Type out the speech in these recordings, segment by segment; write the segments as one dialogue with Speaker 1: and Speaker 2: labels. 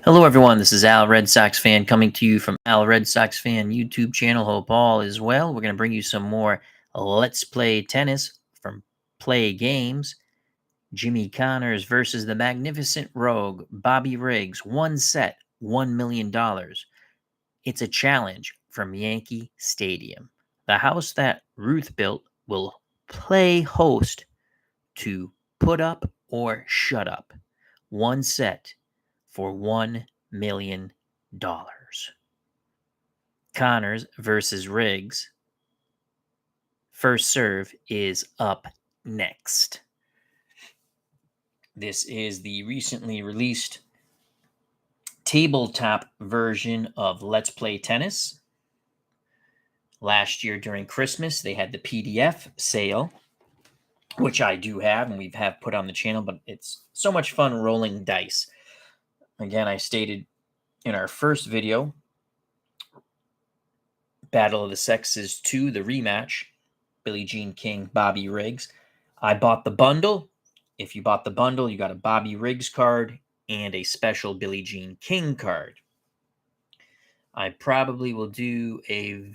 Speaker 1: Hello, everyone. This is Al Red Sox Fan coming to you from Al Red Sox Fan YouTube channel. Hope all is well. We're going to bring you some more Let's Play Tennis from Play Games. Jimmy Connors versus the magnificent rogue Bobby Riggs. One set, $1 million. It's a challenge from Yankee Stadium. The house that Ruth built will play host to Put Up or Shut Up. One set for $1 million. Connors versus Riggs. First serve is up next. This is the recently released tabletop version of Let's Play Tennis. Last year during Christmas, they had the PDF sale, which I do have and we've put on the channel, but it's so much fun rolling dice. Again, I stated in our first video, Battle of the Sexes 2, the rematch, Billie Jean King, Bobby Riggs. I bought the bundle. If you bought the bundle, you got a Bobby Riggs card and a special Billie Jean King card. I probably will do a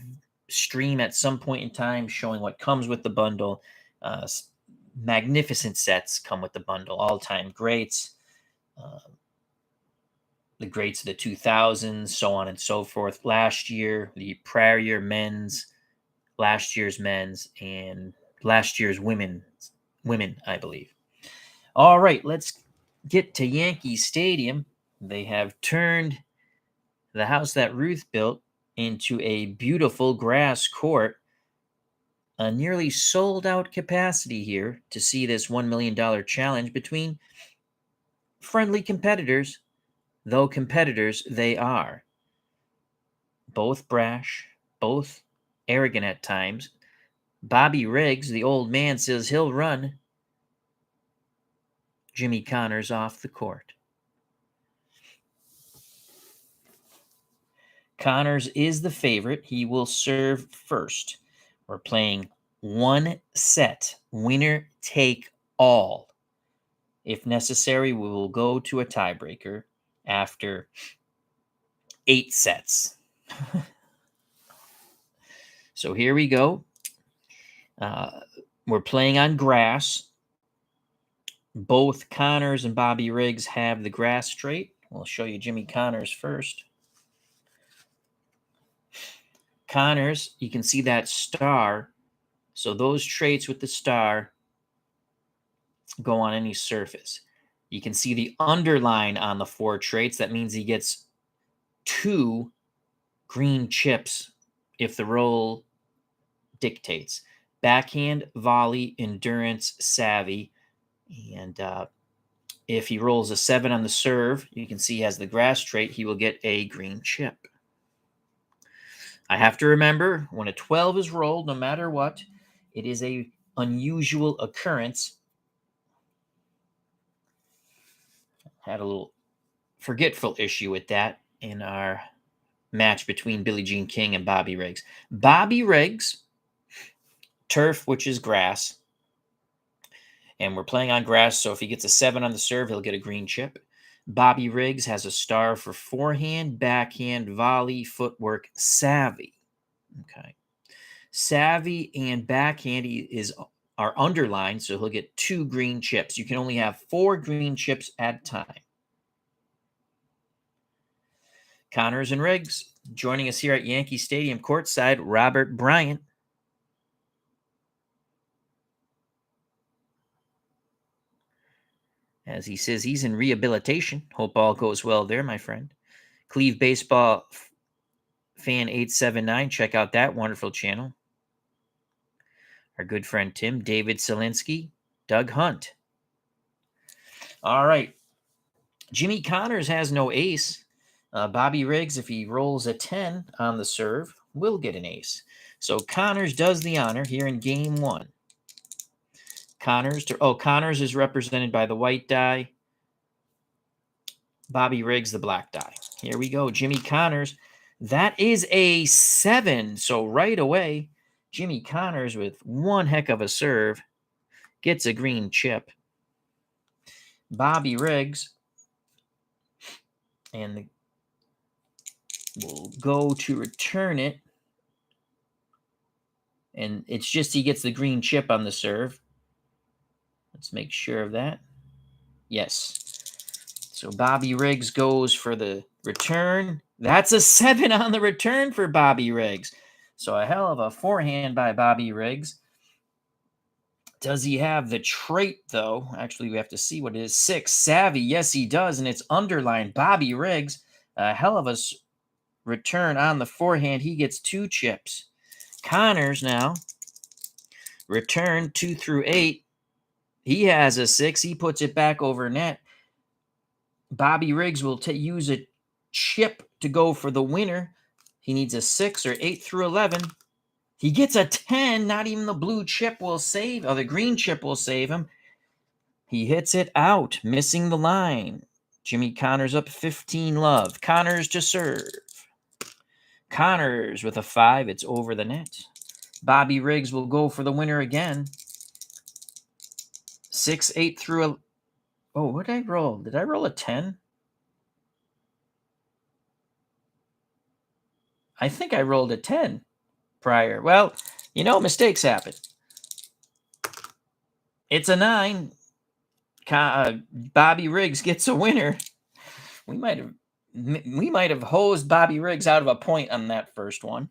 Speaker 1: stream at some point in time showing what comes with the bundle. Magnificent sets come with the bundle, all-time greats. The greats of the 2000s, so on and so forth. Last year, the prior year men's, last year's men's, and last year's women, I believe. All right, let's get to Yankee Stadium. They have turned the house that Ruth built into a beautiful grass court. A nearly sold-out capacity here to see this $1 million challenge between friendly competitors, though competitors they are. Both brash, both arrogant at times. Bobby Riggs, the old man, says he'll run Jimmy Connors off the court. Connors is the favorite. He will serve first. We're playing one set, winner take all. If necessary, we will go to a tiebreaker after 8 sets. So here we go. We're playing on grass. Both Connors and Bobby Riggs have the grass straight. We'll show you Jimmy Connors first. Connors, you can see that star. So those traits with the star go on any surface. You can see the underline on the 4 traits. That means he gets 2 green chips if the roll dictates. Backhand, volley, endurance, savvy. And if he rolls a 7 on the serve, you can see he has the grass trait, he will get a green chip. I have to remember, when a 12 is rolled, no matter what, it is an unusual occurrence. Had a little forgetful issue with that in our match between Billie Jean King and Bobby Riggs. Bobby Riggs, turf, which is grass. And we're playing on grass, so if he gets a 7 on the serve, he'll get a green chip. Bobby Riggs has a star for forehand, backhand, volley, footwork, savvy. Okay. Savvy and backhand are underlined, so he'll get 2 green chips. You can only have 4 green chips at a time. Connors and Riggs joining us here at Yankee Stadium courtside, Robert Bryant. As he says, he's in rehabilitation. Hope all goes well there, my friend. Cleve Baseball Fan 879. Check out that wonderful channel. Our good friend Tim, David Selinsky, Doug Hunt. All right. Jimmy Connors has no ace. Bobby Riggs, if he rolls a 10 on the serve, will get an ace. So Connors does the honor here in game 1. Connors is represented by the white die. Bobby Riggs, the black die. Here we go. Jimmy Connors. That is a 7. So right away, Jimmy Connors with one heck of a serve gets a green chip. Bobby Riggs And we'll go to return it. And it's just he gets the green chip on the serve. Let's make sure of that. Yes. So Bobby Riggs goes for the return. That's a 7 on the return for Bobby Riggs. So a hell of a forehand by Bobby Riggs. Does he have the trait, though? Actually, we have to see what it is. 6, savvy. Yes, he does, and it's underlined. Bobby Riggs, a hell of a return on the forehand. He gets 2 chips. Connors now, return 2 through 8. He has a 6. He puts it back over net. Bobby Riggs will use a chip to go for the winner. He needs a 6 or 8 through 11. He gets a 10. Not even the blue chip will save, or the green chip will save him. He hits it out, missing the line. Jimmy Connors up 15 love. Connors to serve. Connors with a 5. It's over the net. Bobby Riggs will go for the winner again. 6, 8 through Oh, what did I roll? Did I roll a 10? I think I rolled a 10 prior. Well, mistakes happen. It's a 9. Bobby Riggs gets a winner. We might have hosed Bobby Riggs out of a point on that first one.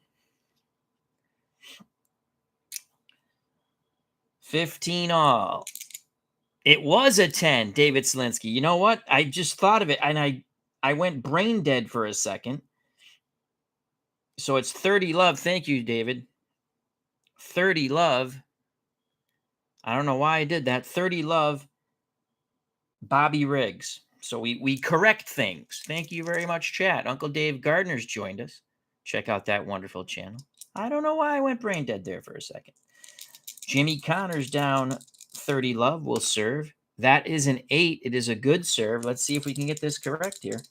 Speaker 1: 15 all. It was a 10, David Selinsky. You know what? I just thought of it, and I went brain dead for a second. So it's 30 love. Thank you, David. 30 love. I don't know why I did that. 30 love, Bobby Riggs. So we correct things. Thank you very much, chat. Uncle Dave Gardner's joined us. Check out that wonderful channel. I don't know why I went brain dead there for a second. Jimmy Connors down 30 love will serve. That is an 8. It is a good serve. Let's see if we can get this correct here.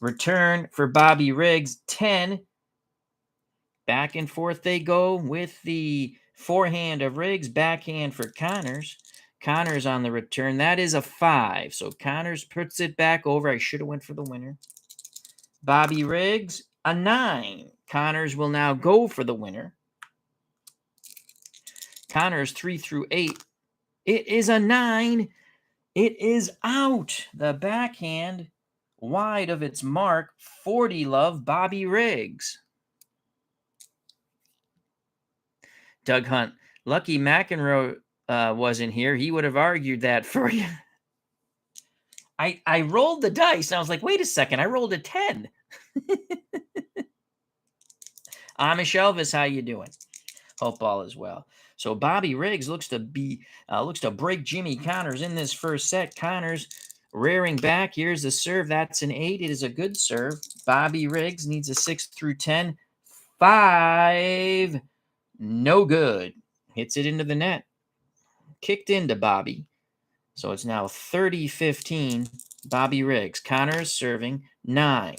Speaker 1: Return for Bobby Riggs, 10. Back and forth they go with the forehand of Riggs, backhand for Connors. Connors on the return. That is a 5. So Connors puts it back over. I should have went for the winner. Bobby Riggs, a 9. Connors will now go for the winner. Connors 3 through 8. It is a 9. It is out. The backhand wide of its mark. 40 love, Bobby Riggs. Doug Hunt. Lucky McEnroe wasn't here. He would have argued that for you. I rolled the dice, and I was like, wait a second. I rolled a 10. Amish Elvis, how you doing? Hope all is well. So Bobby Riggs looks to break Jimmy Connors in this first set. Connors rearing back. Here's the serve. That's an 8. It is a good serve. Bobby Riggs needs a 6 through 10. 5. No good. Hits it into the net. Kicked into Bobby. So it's now 30-15. Bobby Riggs. Connors serving 9.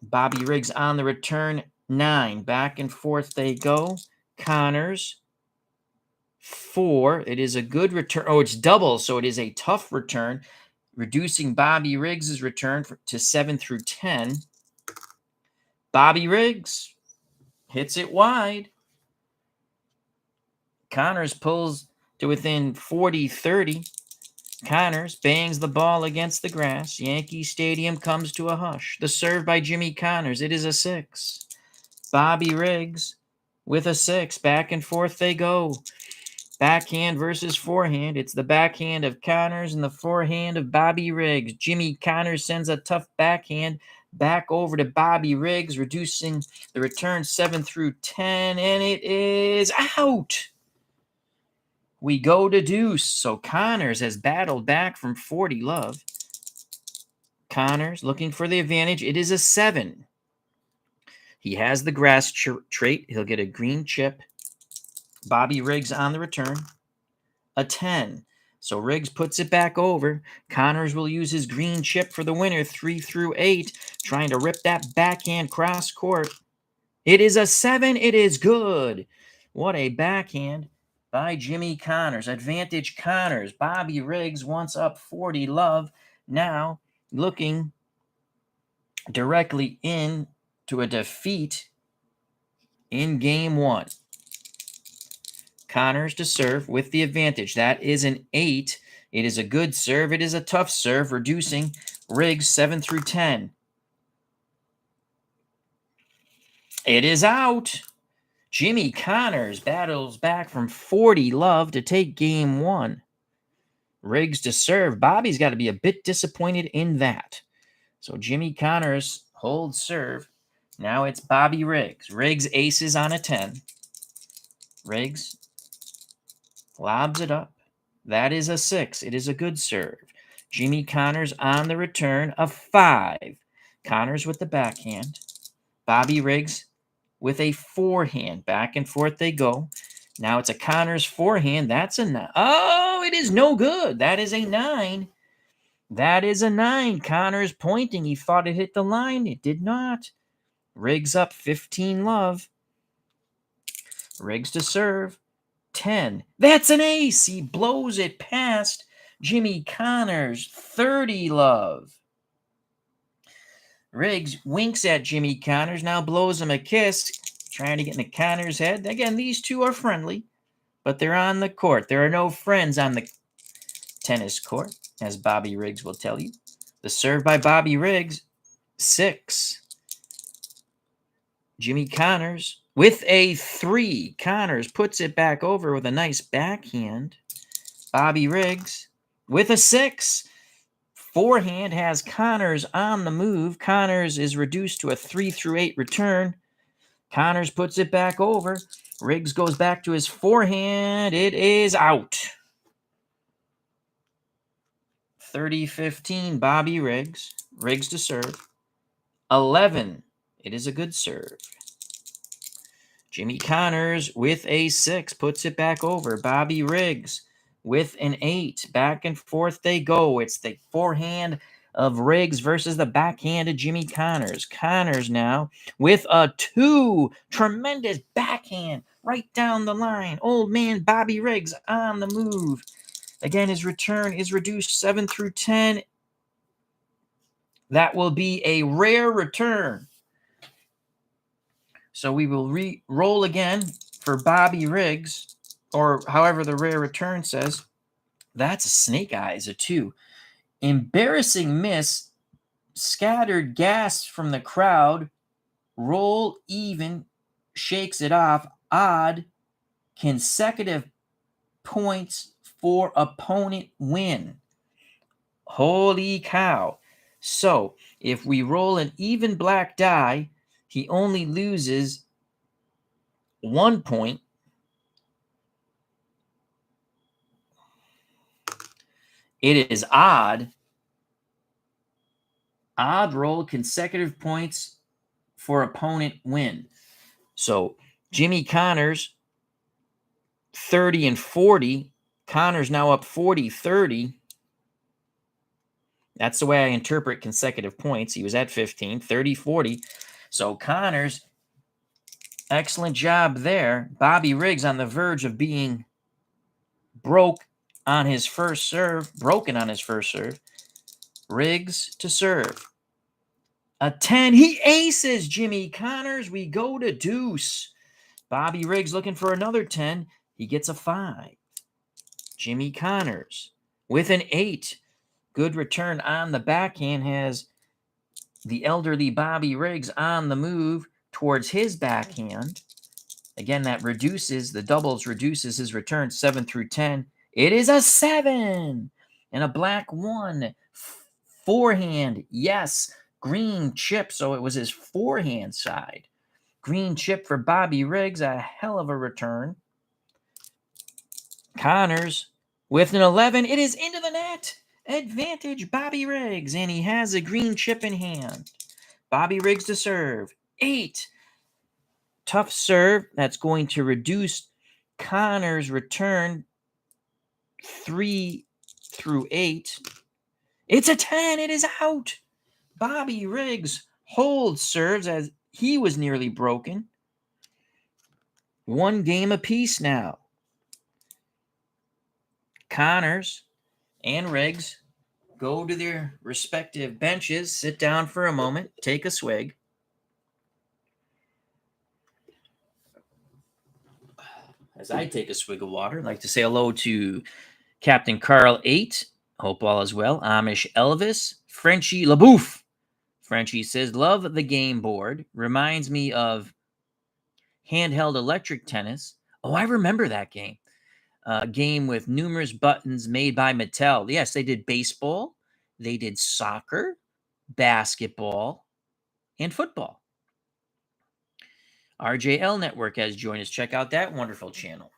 Speaker 1: Bobby Riggs on the return 9. Back and forth they go. Connors 4. It is a good return. Oh, it's double, so it is a tough return, reducing Bobby Riggs' return to 7 through 10. Bobby Riggs hits it wide. Connors pulls to within 40-30. Connors bangs the ball against the grass. Yankee Stadium comes to a hush. The serve by Jimmy Connors. It is a 6. Bobby Riggs with a 6. Back and forth they go. Backhand versus forehand. It's the backhand of Connors and the forehand of Bobby Riggs. Jimmy Connors sends a tough backhand back over to Bobby Riggs, reducing the return 7 through 10, and it is out. We go to deuce. So Connors has battled back from 40 love. Connors looking for the advantage. It is a 7. He has the grass trait. He'll get a green chip. Bobby Riggs on the return. A 10. So Riggs puts it back over. Connors will use his green chip for the winner. 3 through 8. Trying to rip that backhand cross court. It is a 7. It is good. What a backhand by Jimmy Connors. Advantage Connors. Bobby Riggs once up 40 love. Now looking directly in to a defeat in game 1. Connors to serve with the advantage. That is an 8. It is a good serve. It is a tough serve, reducing Riggs 7 through 10. It is out. Jimmy Connors battles back from 40 love to take game 1. Riggs to serve. Bobby's got to be a bit disappointed in that. So Jimmy Connors holds serve. Now it's Bobby Riggs. Riggs aces on a 10. Riggs lobs it up. That is a 6. It is a good serve. Jimmy Connors on the return, a 5. Connors with the backhand. Bobby Riggs with a forehand. Back and forth they go. Now it's a Connors forehand. That's a 9. Oh, it is no good. That is a 9. That is a 9. Connors pointing. He thought it hit the line. It did not. Riggs up 15 love. Riggs to serve. 10. That's an ace. He blows it past Jimmy Connors. 30 love. Riggs winks at Jimmy Connors, now blows him a kiss, trying to get in the Connors' head. Again, these two are friendly, but they're on the court. There are no friends on the tennis court, as Bobby Riggs will tell you. The serve by Bobby Riggs, 6. Jimmy Connors with a 3. Connors puts it back over with a nice backhand. Bobby Riggs with a 6. Forehand has Connors on the move. Connors is reduced to a 3 through 8 return. Connors puts it back over. Riggs goes back to his forehand. It is out. 30-15, Bobby Riggs. Riggs to serve. 11. It is a good serve. Jimmy Connors with a 6 puts it back over. Bobby Riggs with an 8. Back and forth they go. It's the forehand of Riggs versus the backhand of Jimmy Connors. Connors now with a 2. Tremendous backhand right down the line. Old man Bobby Riggs on the move. Again, his return is reduced 7 through 10. That will be a rare return. So we will roll again for Bobby Riggs, or however the rare return says. That's a snake eyes, a 2. Embarrassing miss, scattered gasps from the crowd, roll even, shakes it off, odd, consecutive points for opponent win. Holy cow. So if we roll an even black die, he only loses 1 point. It is odd. Odd roll, consecutive points for opponent win. So Jimmy Connors, 30 and 40. Connors now up 40-30. That's the way I interpret consecutive points. He was at 15, 30-40. So Connors, excellent job there. Bobby Riggs on the verge of being broken on his first serve. Riggs to serve. A 10. He aces Jimmy Connors. We go to deuce. Bobby Riggs looking for another 10. He gets a 5. Jimmy Connors with an 8. Good return on the backhand has the elderly Bobby Riggs on the move towards his backhand. Again, that reduces, the doubles reduces his return 7 through 10. It is a 7 and a black 1. Forehand, yes. Green chip, so it was his forehand side. Green chip for Bobby Riggs, a hell of a return. Connors with an 11. It is into the net. Advantage Bobby Riggs, and he has a green chip in hand. Bobby Riggs to serve. 8. Tough serve. That's going to reduce Connors' return 3 through 8. It's a 10. It is out. Bobby Riggs holds serves as he was nearly broken. 1 game apiece now. Connors and Riggs go to their respective benches, sit down for a moment, take a swig. As I take a swig of water, I'd like to say hello to Captain Carl 8. Hope all is well. Amish Elvis. Frenchie LaBouffe. Frenchie says, love the game board. Reminds me of handheld electric tennis. Oh, I remember that game. Game with numerous buttons made by Mattel. Yes, they did baseball, they did soccer, basketball, and football. RJL Network has joined us. Check out that wonderful channel.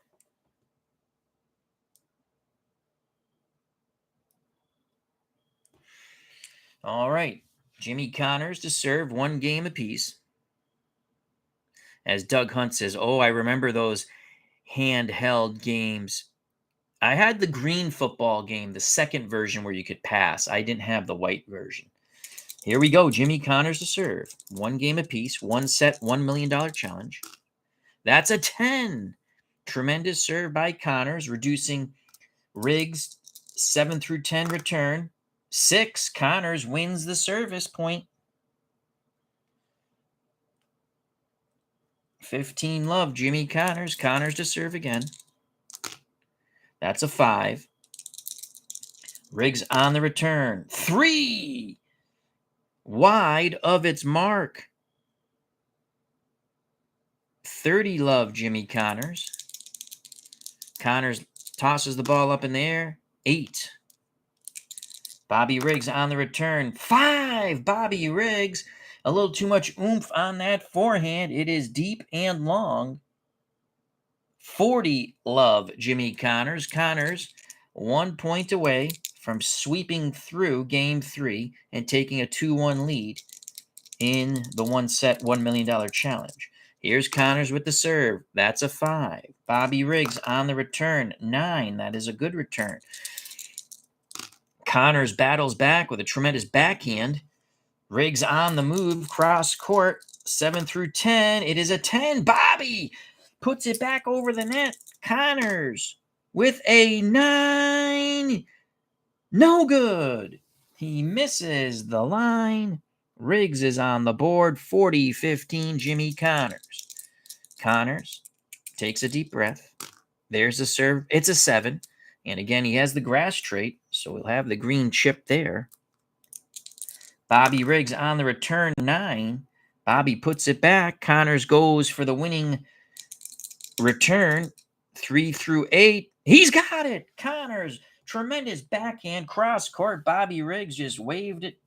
Speaker 1: All right. Jimmy Connors to serve, 1 game apiece. As Doug Hunt says, oh, I remember those handheld games. I had the green football game, the second version where you could pass. I didn't have the white version. Here we go. Jimmy Connors to serve. 1 game apiece, 1 set, $1 million challenge. That's a 10. Tremendous serve by Connors, reducing Riggs' 7 through 10 return. 6. Connors wins the service point. 15 love, Jimmy Connors. Connors to serve again. That's a 5. Riggs on the return. 3. Wide of its mark. 30 love, Jimmy Connors. Connors tosses the ball up in the air. 8. Bobby Riggs on the return. 5. Bobby Riggs. A little too much oomph on that forehand. It is deep and long. 40 love, Jimmy Connors. Connors 1 point away from sweeping through game 3 and taking a 2-1 lead in the 1 set, $1 million challenge. Here's Connors with the serve. That's a 5. Bobby Riggs on the return. 9. That is a good return. Connors battles back with a tremendous backhand. Riggs on the move, cross court, 7 through 10. It is a 10. Bobby puts it back over the net. Connors with a 9. No good. He misses the line. Riggs is on the board. 40-15, Jimmy Connors. Connors takes a deep breath. There's the serve. It's a 7. And again, he has the grass trait, so we'll have the green chip there. Bobby Riggs on the return, 9. Bobby puts it back. Connors goes for the winning return, 3 through 8. He's got it. Connors, tremendous backhand cross court. Bobby Riggs just waved it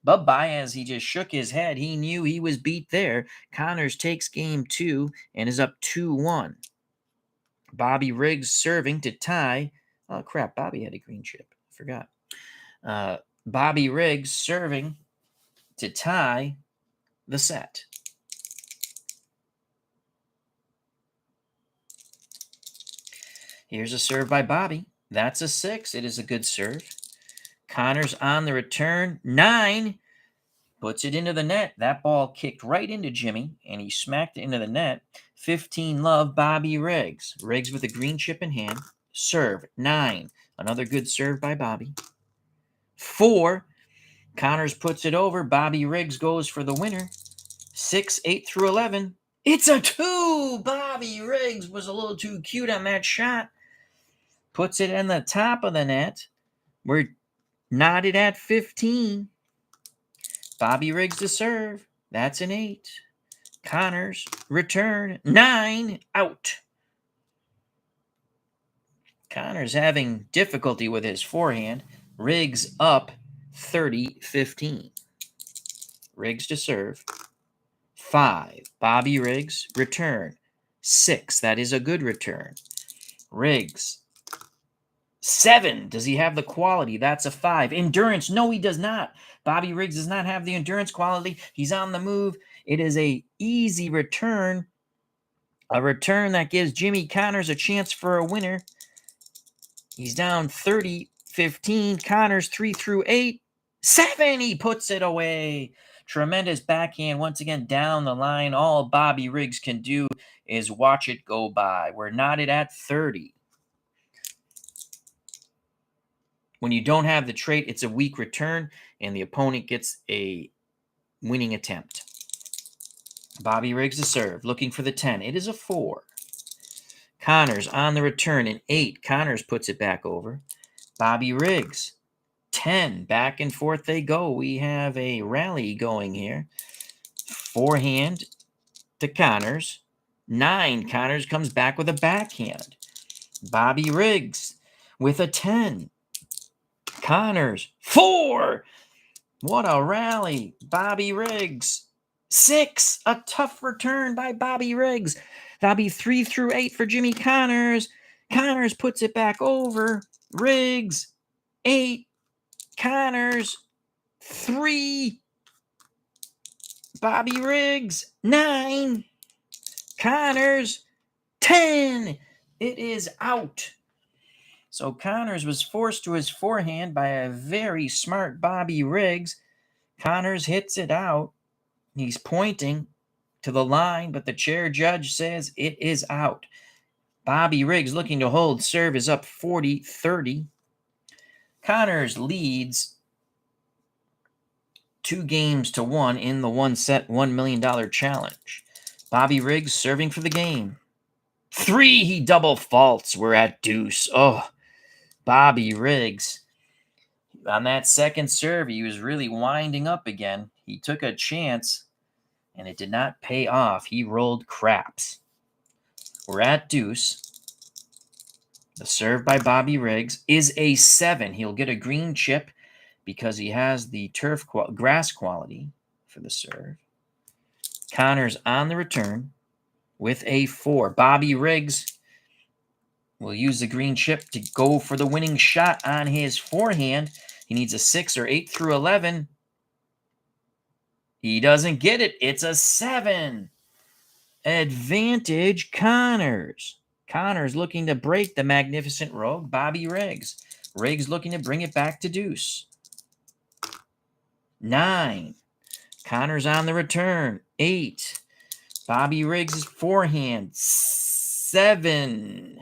Speaker 1: bye-bye as he just shook his head. He knew he was beat there. Connors takes game 2 and is up 2-1. Bobby Riggs serving to tie. Oh, crap. Bobby had a green chip. I forgot. Bobby Riggs serving to tie the set. Here's a serve by Bobby. That's a 6. It is a good serve. Connors on the return. 9. Puts it into the net. That ball kicked right into Jimmy, and he smacked it into the net. 15 love, Bobby Riggs. Riggs with a green chip in hand. Serve. 9. Another good serve by Bobby. 4. Connors puts it over. Bobby Riggs goes for the winner. 6, 8 through 11. It's a 2. Bobby Riggs was a little too cute on that shot. Puts it in the top of the net. We're knotted at 15. Bobby Riggs to serve. That's an 8. Connors return. 9. Out. Connors having difficulty with his forehand. Riggs up 30-15. Riggs to serve. 5. Bobby Riggs return. 6. That is a good return. Riggs 7. Does he have the quality? That's a 5. Endurance? No, he does not. Bobby Riggs does not have the endurance quality. He's on the move. It is a easy return. A return that gives Jimmy Connors a chance for a winner. He's down 30-15. Connors 3 through 8. 7. He puts it away. Tremendous backhand once again down the line. All Bobby Riggs can do is watch it go by. We're knotted at 30. When you don't have the trait, it's a weak return, and the opponent gets a winning attempt. Bobby Riggs to serve, looking for the 10. It is a 4. Connors on the return, an 8. Connors puts it back over. Bobby Riggs, 10. Back and forth they go. We have a rally going here. Forehand to Connors. 9. Connors comes back with a backhand. Bobby Riggs with a 10. Connors, 4. What a rally. Bobby Riggs, 6. A tough return by Bobby Riggs. That'll be 3 through 8 for Jimmy Connors. Connors puts it back over. Riggs, 8. Connors, 3. Bobby Riggs, 9. Connors, 10. It is out. So Connors was forced to his forehand by a very smart Bobby Riggs. Connors hits it out. He's pointing to the line, but the chair judge says it is out. Bobby Riggs looking to hold serve is up 40-30. Connors leads 2-1 in the one-set $1 million challenge. Bobby Riggs serving for the game. 3, he double faults. We're at deuce. Oh, Bobby Riggs. On that second serve, he was really winding up again. He took a chance, and it did not pay off. He rolled craps. We're at deuce. The serve by Bobby Riggs is a 7. He'll get a green chip because he has the grass quality for the serve. Connors on the return with a 4. Bobby Riggs will use the green chip to go for the winning shot on his forehand. He needs a 6 or 8 through 11. He doesn't get it. It's a 7. Advantage Connors. Connors looking to break the magnificent rogue, Bobby Riggs. Riggs looking to bring it back to deuce. 9. Connors on the return. 8. Bobby Riggs' forehand. 7.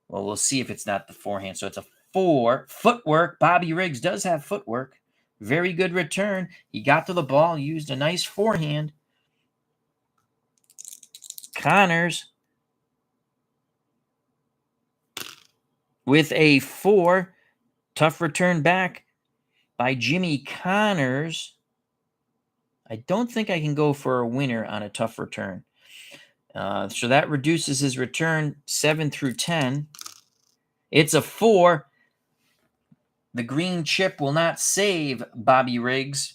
Speaker 1: Well, we'll see if it's not the forehand. So it's a 4. Footwork. Bobby Riggs does have footwork. Very good return. He got to the ball, used a nice forehand. Connors with a 4. Tough return back by Jimmy Connors. I don't think I can go for a winner on a tough return. So that reduces his return 7 through 10. It's a 4. The green chip will not save Bobby Riggs.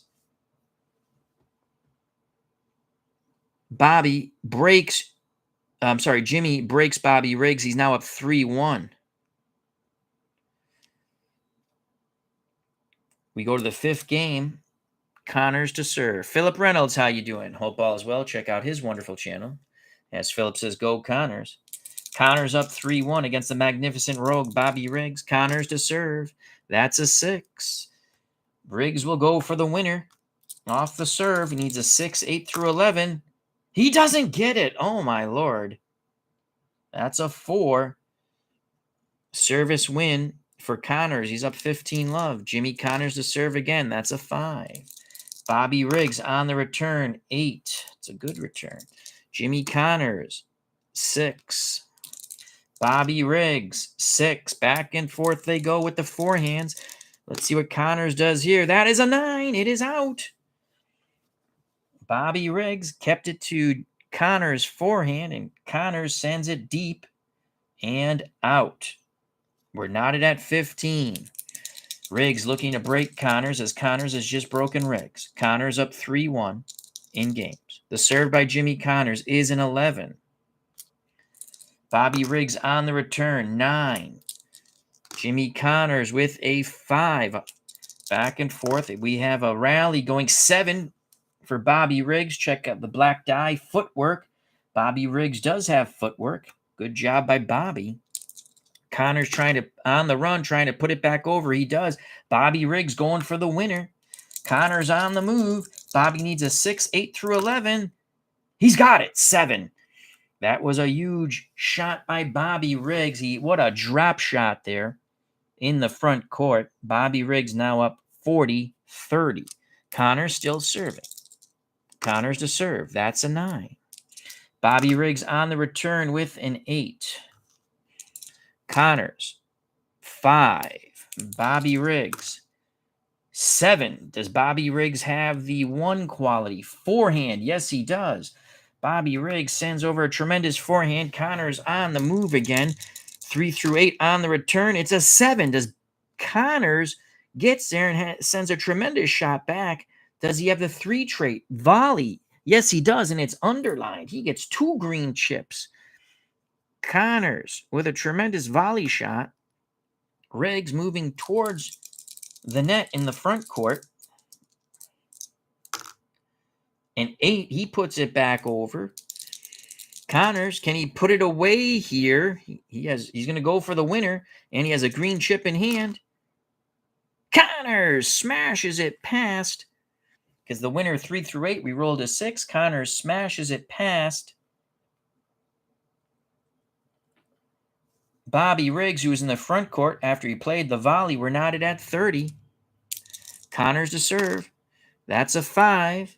Speaker 1: Jimmy breaks Bobby Riggs. He's now up 3-1. We go to the 5th game. Connors to serve. Philip Reynolds, how you doing? Hope all is well. Check out his wonderful channel. As Philip says, go Connors. Connors up 3-1 against the magnificent rogue Bobby Riggs. Connors to serve. That's a 6. Riggs will go for the winner. Off the serve. He needs a 6, 8 through 11. He doesn't get it. Oh, my Lord. That's a 4. Service win for Connors. He's up 15-love. Jimmy Connors to serve again. That's a 5. Bobby Riggs on the return. 8. It's a good return. Jimmy Connors, 6. Bobby Riggs, 6. Back and forth they go with the forehands. Let's see what Connors does here. That is a 9. It is out. Bobby Riggs kept it to Connors' forehand, and Connors sends it deep and out. We're knotted at 15. Riggs looking to break Connors as Connors has just broken Riggs. Connors up 3-1 in games. The serve by Jimmy Connors is an 11. Bobby Riggs on the return, 9. Jimmy Connors with a 5. Back and forth. We have a rally going 7 for Bobby Riggs. Check out the black die footwork. Bobby Riggs does have footwork. Good job by Bobby. Connors on the run, trying to put it back over. He does. Bobby Riggs going for the winner. Connors on the move. Bobby needs a 6, 8 through 11. He's got it, 7. That was a huge shot by Bobby Riggs. What a drop shot there. in the front court. Bobby Riggs now up 40-30. Connors still serving. Connors to serve. That's a 9. Bobby Riggs on the return with an 8. Connors, 5. Bobby Riggs, 7. Does Bobby Riggs have the 1 quality? Forehand. Yes, he does. Bobby Riggs sends over a tremendous forehand. Connors on the move again. 3 through 8 on the return. It's a 7. Does Connors gets there and sends a tremendous shot back? Does he have the 3 trait? Volley. Yes, he does, and it's underlined. He gets 2 green chips. Connors with a tremendous volley shot. Riggs moving towards the net in the front court. An 8, he puts it back over. Connors, can he put it away here? He's going to go for the winner, and he has a green chip in hand. Connors smashes it past, because the winner 3 through 8, we rolled a 6. Connors smashes it past Bobby Riggs, who was in the front court after he played the volley. We're knotted at 30. Connors to serve. That's a 5.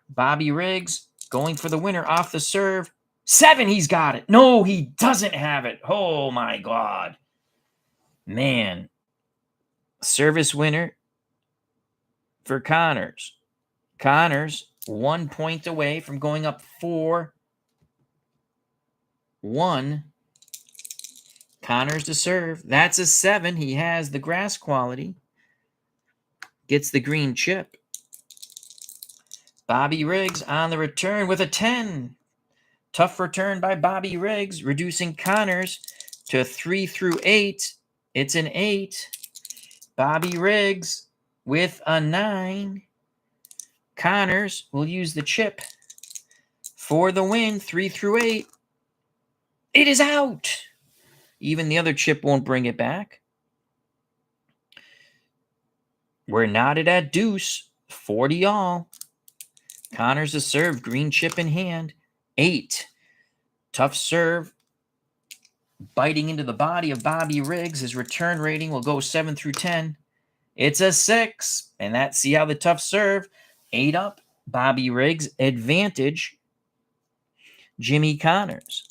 Speaker 1: Bobby Riggs going for the winner off the serve. 7, he's got it. No, he doesn't have it. Oh, my God. Man. Service winner for Connors. Connors 1 point away from going up 4-1. Connors to serve. That's a 7. He has the grass quality. Gets the green chip. Bobby Riggs on the return with a 10. Tough return by Bobby Riggs, reducing Connors to 3 through 8. It's an 8. Bobby Riggs with a 9. Connors will use the chip for the win, 3 through 8. It is out. Even the other chip won't bring it back. We're knotted at deuce, 40 all. Connors to serve, green chip in hand, 8. Tough serve, biting into the body of Bobby Riggs. His return rating will go 7 through 10. It's a 6, and that's, see how the tough serve, 8 up, Bobby Riggs, advantage, Jimmy Connors.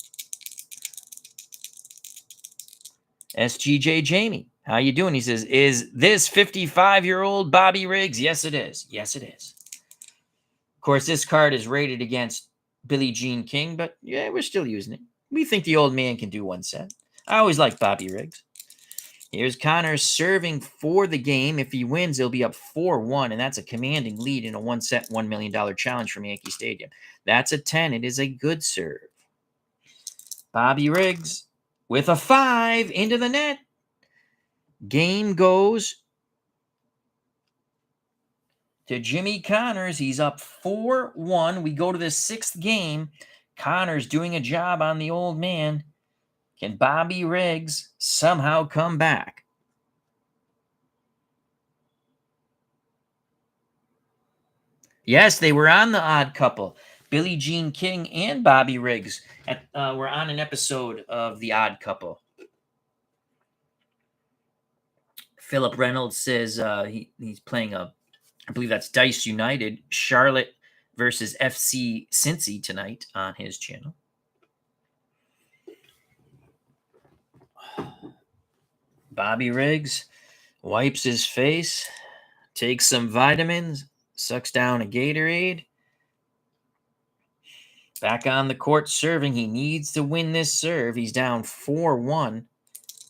Speaker 1: SGJ Jamie, how you doing? He says, is this 55-year-old Bobby Riggs? Yes, it is. Yes, it is. Of course, this card is rated against Billie Jean King, but yeah, we're still using it. We think the old man can do 1 set. I always like Bobby Riggs. Here's Connors serving for the game. If he wins, he'll be up 4-1, and that's a commanding lead in a 1-set, $1 million challenge from Yankee Stadium. That's a 10. It is a good serve. Bobby Riggs with a 5 into the net. Game goes to Jimmy Connors. He's up 4-1. We go to the 6th game. Connors doing a job on the old man. Can Bobby Riggs somehow come back? Yes, they were on The Odd Couple. Billie Jean King and Bobby Riggs were on an episode of The Odd Couple. Philip Reynolds says he's playing I believe that's Dice United, Charlotte versus FC Cincy tonight on his channel. Bobby Riggs wipes his face, takes some vitamins, sucks down a Gatorade. Back on the court serving. He needs to win this serve. He's down 4-1.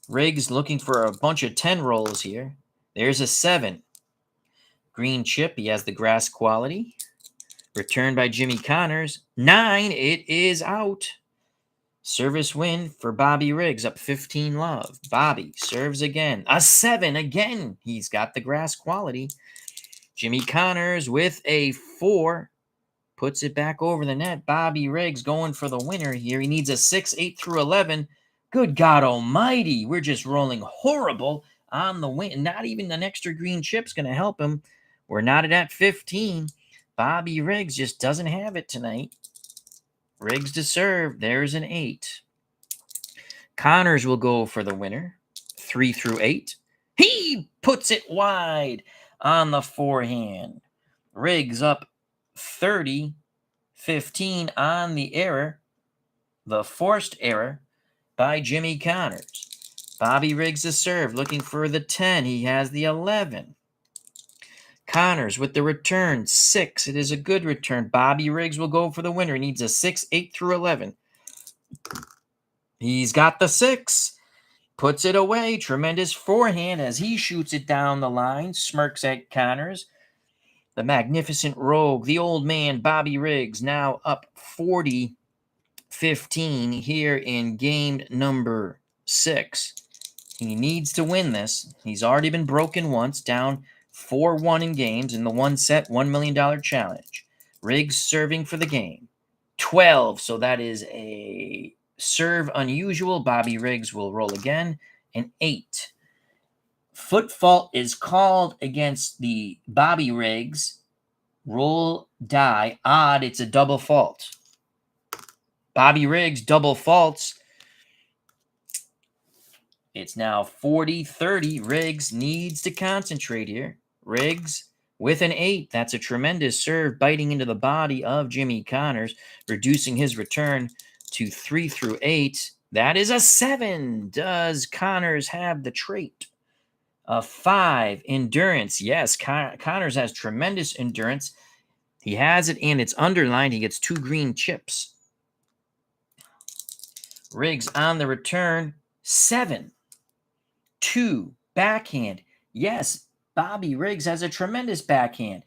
Speaker 1: Riggs looking for a bunch of 10 rolls here. There's a 7. Green chip. He has the grass quality. Returned by Jimmy Connors. 9. It is out. Service win for Bobby Riggs, up 15 love. Bobby serves again. A 7 again. He's got the grass quality. Jimmy Connors with a 4. Puts it back over the net. Bobby Riggs going for the winner here. He needs a 6, 8 through 11. Good God almighty. We're just rolling horrible on the win. Not even an extra green chip's going to help him. We're knotted at 15. Bobby Riggs just doesn't have it tonight. Riggs to serve. There's an 8. Connors will go for the winner. 3 through 8. He puts it wide on the forehand. Riggs up 30-15 on the error, the forced error by Jimmy Connors. Bobby Riggs the serve, looking for the 10. He has the 11. Connors with the return, 6. It is a good return. Bobby Riggs will go for the winner. He needs a 6, 8 through 11. He's got the 6. Puts it away. Tremendous forehand as he shoots it down the line. Smirks at Connors. The magnificent rogue, the old man, Bobby Riggs, now up 40-15 here in game number 6. He needs to win this. He's already been broken once, down 4-1 in games in the one-set $1 million challenge. Riggs serving for the game. 12, so that is a serve unusual. Bobby Riggs will roll again. An 8. Foot fault is called against the Bobby Riggs. Roll die. Odd, it's a double fault. Bobby Riggs double faults. It's now 40-30. Riggs needs to concentrate here. Riggs with an 8. That's a tremendous serve, biting into the body of Jimmy Connors, reducing his return to 3 through 8. That is a 7. Does Connors have the trait? A 5. Endurance. Yes, Connors has tremendous endurance. He has it, and it's underlined. He gets 2 green chips. Riggs on the return. 7. 2. Backhand. Yes, Bobby Riggs has a tremendous backhand.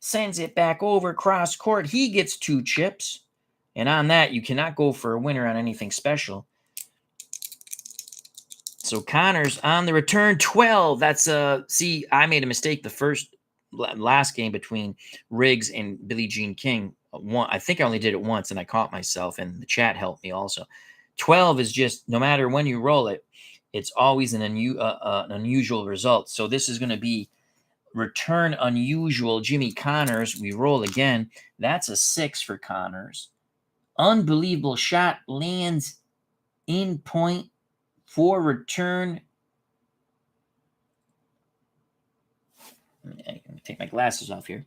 Speaker 1: Sends it back over cross court. He gets 2 chips. And on that, you cannot go for a winner on anything special. So Connors on the return, 12. That's see, I made a mistake the last game between Riggs and Billie Jean King. I think I only did it once, and I caught myself, and the chat helped me also. 12 is just, no matter when you roll it, it's always an unusual result. So this is going to be return unusual. Jimmy Connors, we roll again. That's a 6 for Connors. Unbelievable shot, lands in point for return. I'm going to take my glasses off here.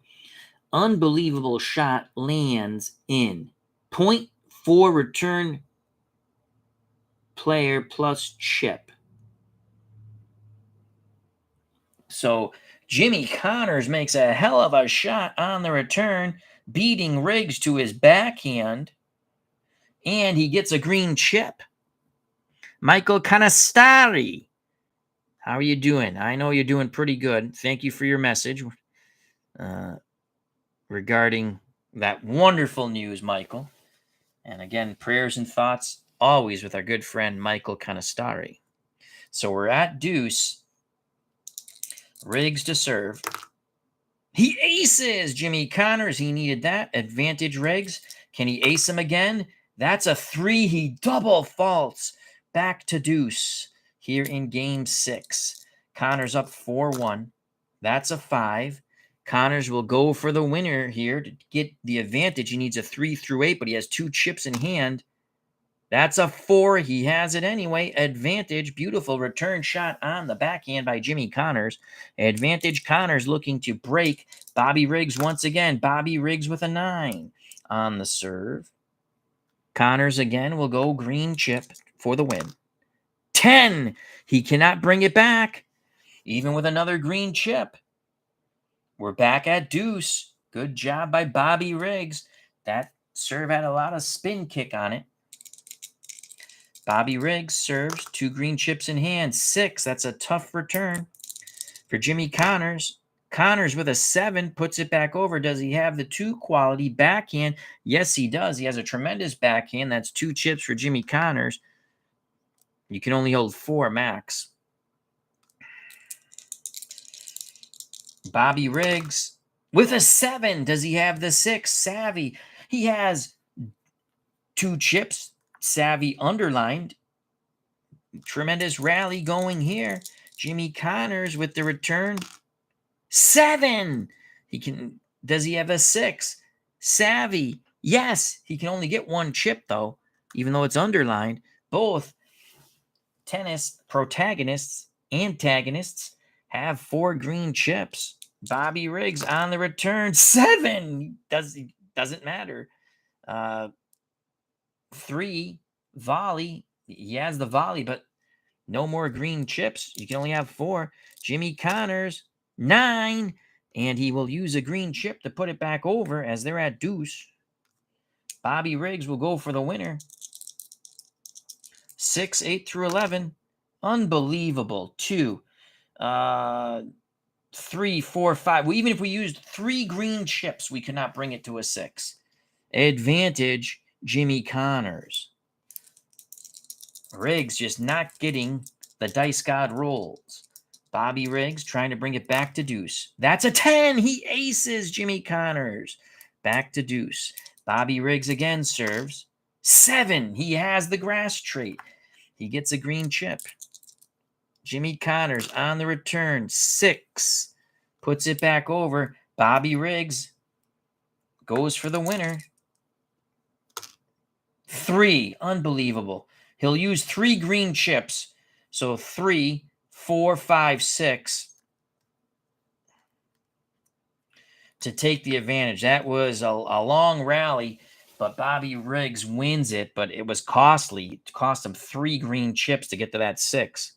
Speaker 1: Unbelievable shot, lands in point for return player plus chip. So Jimmy Connors makes a hell of a shot on the return, beating Riggs to his backhand, and he gets a green chip. Michael Canastari, how are you doing? I know you're doing pretty good. Thank you for your message regarding that wonderful news, Michael. And again, prayers and thoughts always with our good friend Michael Canastari. So we're at deuce. Riggs to serve. He aces Jimmy Connors. He needed that. Advantage Riggs. Can he ace him again? That's a 3. He double faults. Back to deuce here in game 6. Connors up 4-1. That's a 5. Connors will go for the winner here to get the advantage. He needs a 3 through 8, but he has 2 chips in hand. That's a 4. He has it anyway. Advantage. Beautiful return shot on the backhand by Jimmy Connors. Advantage. Connors looking to break. Bobby Riggs once again. Bobby Riggs with a 9 on the serve. Connors again will go green chip for the win. 10. He cannot bring it back, even with another green chip. We're back at deuce. Good job by Bobby Riggs. That serve had a lot of spin kick on it. Bobby Riggs serves, 2 green chips in hand. 6. That's a tough return for Jimmy Connors. Connors with a 7 puts it back over. Does he have the 2 quality backhand? Yes, he does. He has a tremendous backhand. That's 2 chips for Jimmy Connors. You can only hold 4 max. Bobby Riggs with a 7. Does he have the 6? Savvy. He has 2 chips. Savvy underlined. Tremendous rally going here. Jimmy Connors with the return. 7. Does he have a 6? Savvy. Yes. He can only get 1 chip, though, even though it's underlined. Both tennis protagonists antagonists have 4 green chips. Bobby Riggs on the return, 7. Doesn't matter. 3 volley. He has the volley, but no more green chips. You can only have 4. Jimmy Connors, 9. And he will use a green chip to put it back over as they're at deuce. Bobby Riggs will go for the winner. 6, 8 through 11. Unbelievable. 2, 3, 4, 5. Well, even if we used 3 green chips, we could not bring it to a 6. Advantage, Jimmy Connors. Riggs just not getting the dice god rolls. Bobby Riggs trying to bring it back to deuce. That's a 10. He aces Jimmy Connors. Back to deuce. Bobby Riggs again serves. 7. He has the grass trait. He gets a green chip. Jimmy Connors on the return. 6. Puts it back over. Bobby Riggs goes for the winner. 3. Unbelievable. He'll use 3 green chips. So 3, 4, 5, 6 to take the advantage. That was a long rally, but Bobby Riggs wins it, but it was costly. It cost him 3 green chips to get to that 6.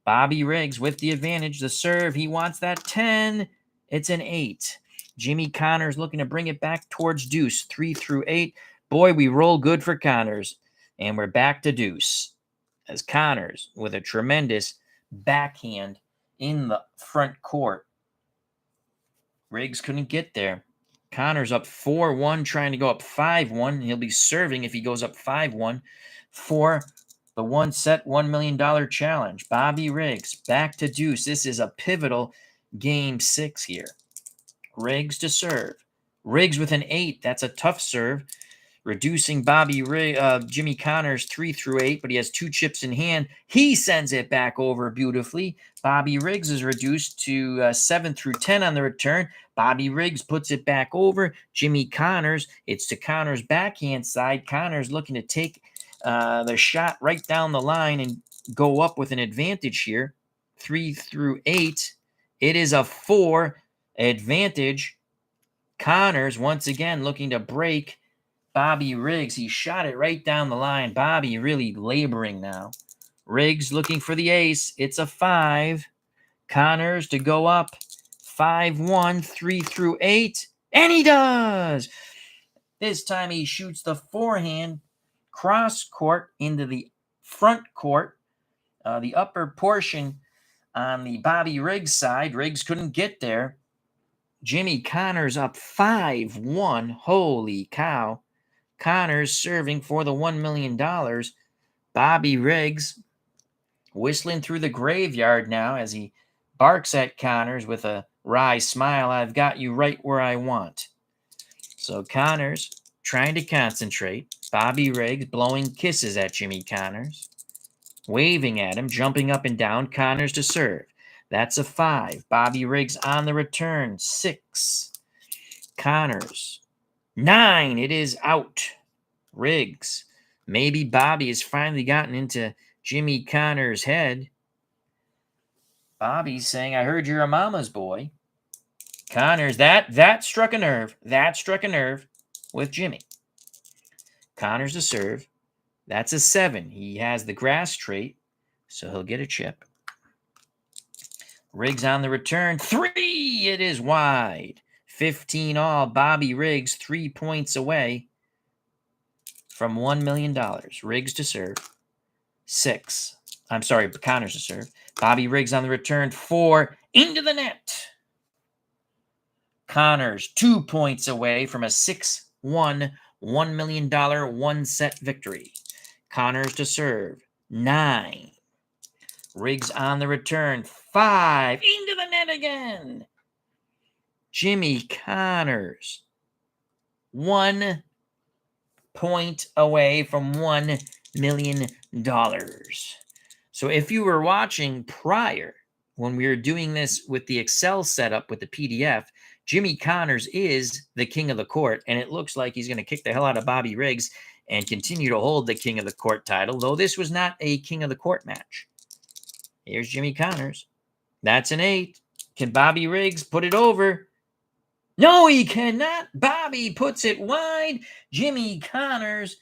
Speaker 1: Bobby Riggs with the advantage. The serve, he wants that 10. It's an 8. Jimmy Connors looking to bring it back towards deuce. 3 through 8. Boy, we roll good for Connors. And we're back to deuce. As Connors with a tremendous backhand in the front court. Riggs couldn't get there. Connors up 4-1, trying to go up 5-1. He'll be serving if he goes up 5-1 for the one-set $1 million challenge. Bobby Riggs back to deuce. This is a pivotal game 6 here. Riggs to serve. Riggs with an 8. That's a tough serve. Reducing Jimmy Connors 3 through 8, but he has 2 chips in hand. He sends it back over beautifully. Bobby Riggs is reduced to 7 through 10 on the return. Bobby Riggs puts it back over. Jimmy Connors, it's to Connors' backhand side. Connors looking to take the shot right down the line and go up with an advantage here. 3 through 8. It is a 4 advantage. Connors once again looking to break Bobby Riggs. He shot it right down the line. Bobby really laboring now. Riggs looking for the ace. It's a 5. Connors to go up 5-1, 3 through 8. And he does. This time he shoots the forehand cross court into the front court. The upper portion on the Bobby Riggs side. Riggs couldn't get there. Jimmy Connors up 5-1. Holy cow. Connors serving for the $1 million. Bobby Riggs whistling through the graveyard now as he barks at Connors with a wry smile. I've got you right where I want. So Connors trying to concentrate. Bobby Riggs blowing kisses at Jimmy Connors. Waving at him, jumping up and down. Connors to serve. That's a 5. Bobby Riggs on the return. 6. Connors. 9. It is out. Riggs. Maybe Bobby has finally gotten into Jimmy Connors' head. Bobby's saying, I heard you're a mama's boy. Connors, that struck a nerve. That struck a nerve with Jimmy. Connors to serve. That's a 7. He has the grass trait, so he'll get a chip. Riggs on the return. 3. It is wide. 15 all. Bobby Riggs 3 points away from $1 million. Riggs to serve. 6. I'm sorry, Connors to serve. Bobby Riggs on the return. 4. Into the net. Connors 2 points away from a 6-1 $1 million one-set victory. Connors to serve. 9. Riggs on the return. 5. Into the net again. Jimmy Connors. 1 point away from $1 million. So if you were watching prior, when we were doing this with the Excel setup with the PDF, Jimmy Connors is the king of the court, and it looks like he's going to kick the hell out of Bobby Riggs and continue to hold the king of the court title, though this was not a king of the court match. Here's Jimmy Connors. That's an 8. Can Bobby Riggs put it over? No, he cannot. Bobby puts it wide. Jimmy Connors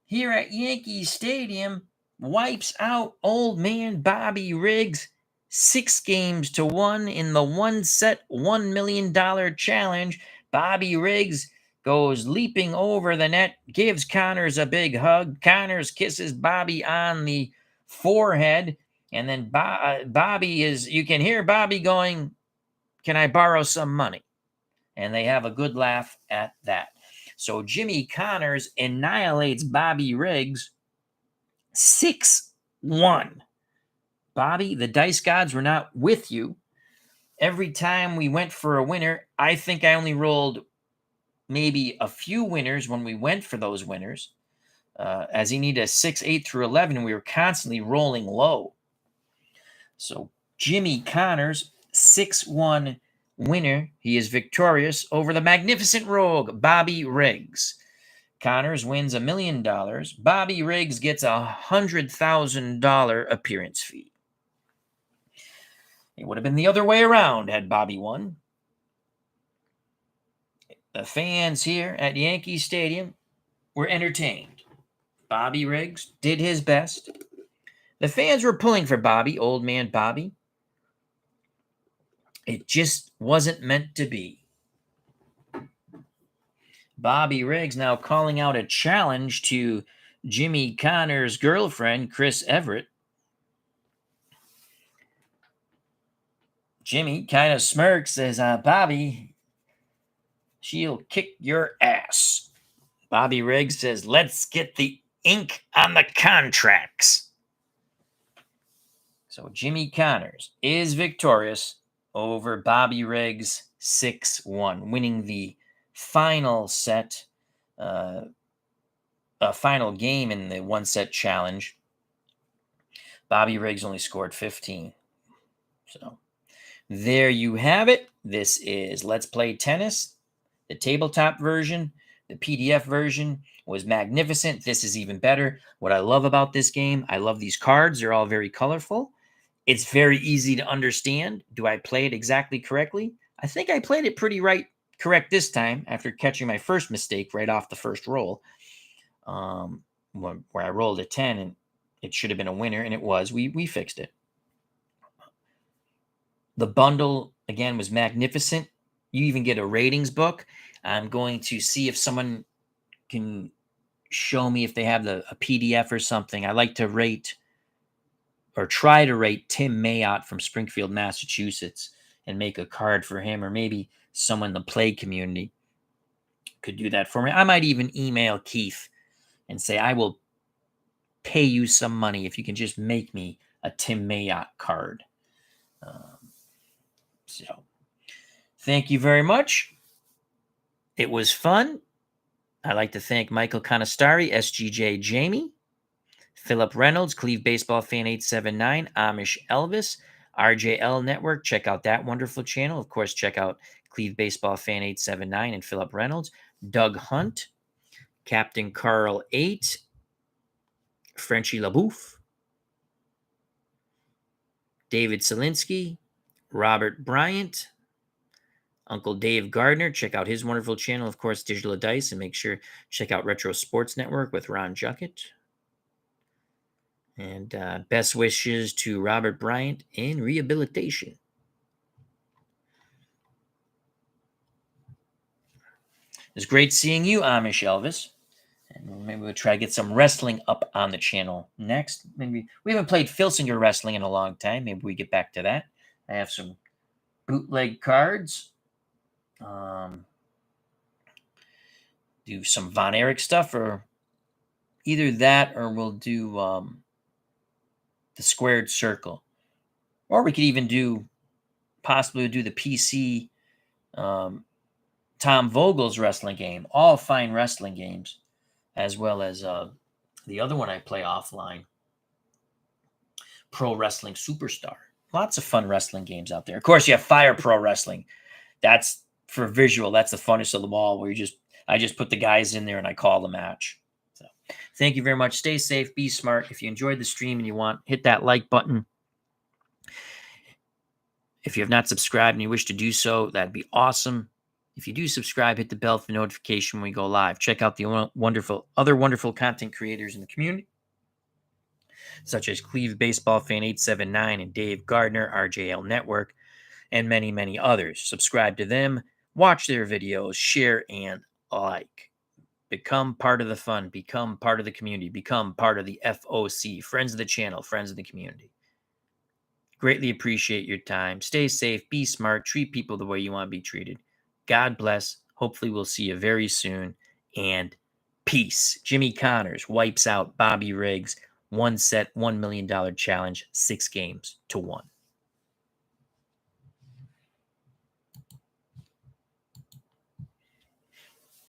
Speaker 1: here at Yankee Stadium wipes out old man Bobby Riggs 6-1 in the one-set $1 million challenge. Bobby Riggs goes leaping over the net, gives Connors a big hug. Connors kisses Bobby on the forehead, and then Bobby you can hear Bobby going, "Can I borrow some money?" And they have a good laugh at that. So Jimmy Connors annihilates Bobby Riggs 6-1. Bobby, the dice gods were not with you. Every time we went for a winner, I think I only rolled maybe a few winners when we went for those winners, as he needed a 6, 8 through 11, and we were constantly rolling low. So Jimmy Connors, 6-1 winner. He is victorious over the magnificent rogue, Bobby Riggs. Connors wins $1 million. Bobby Riggs gets a $100,000 appearance fee. It would have been the other way around had Bobby won. The fans here at Yankee Stadium were entertained. Bobby Riggs did his best. The fans were pulling for Bobby, old man Bobby. It just wasn't meant to be. Bobby Riggs now calling out a challenge to Jimmy Connors' girlfriend, Chris Everett. Jimmy kind of smirks, says, Bobby, she'll kick your ass. Bobby Riggs says, let's get the ink on the contracts. So Jimmy Connors is victorious over Bobby Riggs 6-1, winning the final set, a final game in the one-set challenge. Bobby Riggs only scored 15. So there you have it. This is Let's Play Tennis. The tabletop version, the PDF version was magnificent. This is even better. What I love about this game, I love these cards. They're all very colorful. It's very easy to understand. Do I play it exactly correctly? I think I played it pretty correct this time after catching my first mistake right off the first roll, where I rolled a 10 and it should have been a winner, and it was. We fixed it. The bundle, again, was magnificent. You even get a ratings book. I'm going to see if someone can show me if they have a PDF or something. I like to rate or try to rate Tim Mayotte from Springfield, Massachusetts, and make a card for him, or maybe someone in the Play community could do that for me. I might even email Keith and say, I will pay you some money if you can just make me a Tim Mayotte card. So thank you very much. It was fun. I'd like to thank Michael Conastari, SGJ Jamie, Philip Reynolds, Cleve Baseball Fan 879, Amish Elvis, RJL Network. Check out that wonderful channel. Of course, check out Cleve Baseball Fan 879 and Philip Reynolds, Doug Hunt, Captain Carl 8, Frenchie LaBouffe, David Selinsky, Robert Bryant, Uncle Dave Gardner. Check out his wonderful channel, of course, Digital Dice, and make sure check out Retro Sports Network with Ron Juckett. And best wishes to Robert Bryant in rehabilitation. It was great seeing you, Amish Elvis. And maybe we'll try to get some wrestling up on the channel next. Maybe we haven't played Filsinger wrestling in a long time. Maybe we get back to that. I have some bootleg cards. Do some Von Erich stuff, or either that, or we'll do the Squared Circle, or we could even possibly do the PC Tom Vogel's wrestling game. All fine wrestling games, as well as the other one I play offline, Pro Wrestling Superstar. Lots of fun wrestling games out there. Of course, you have Fire Pro Wrestling. That's for visual. That's the funnest of them all, where I just put the guys in there and I call the match. Thank you very much. Stay safe. Be smart. If you enjoyed the stream and you hit that like button. If you have not subscribed and you wish to do so, that'd be awesome. If you do subscribe, hit the bell for notification when we go live. Check out the other wonderful content creators in the community, such as Cleve Baseball Fan 879 and Dave Gardner, RJL Network, and many, many others. Subscribe to them, watch their videos, share, and like. Become part of the fun. Become part of the community. Become part of the FOC, friends of the channel, friends of the community. Greatly appreciate your time. Stay safe, be smart, treat people the way you want to be treated. God bless. Hopefully, we'll see you very soon. And peace. Jimmy Connors wipes out Bobby Riggs. One set, $1 million challenge, 6 games to 1.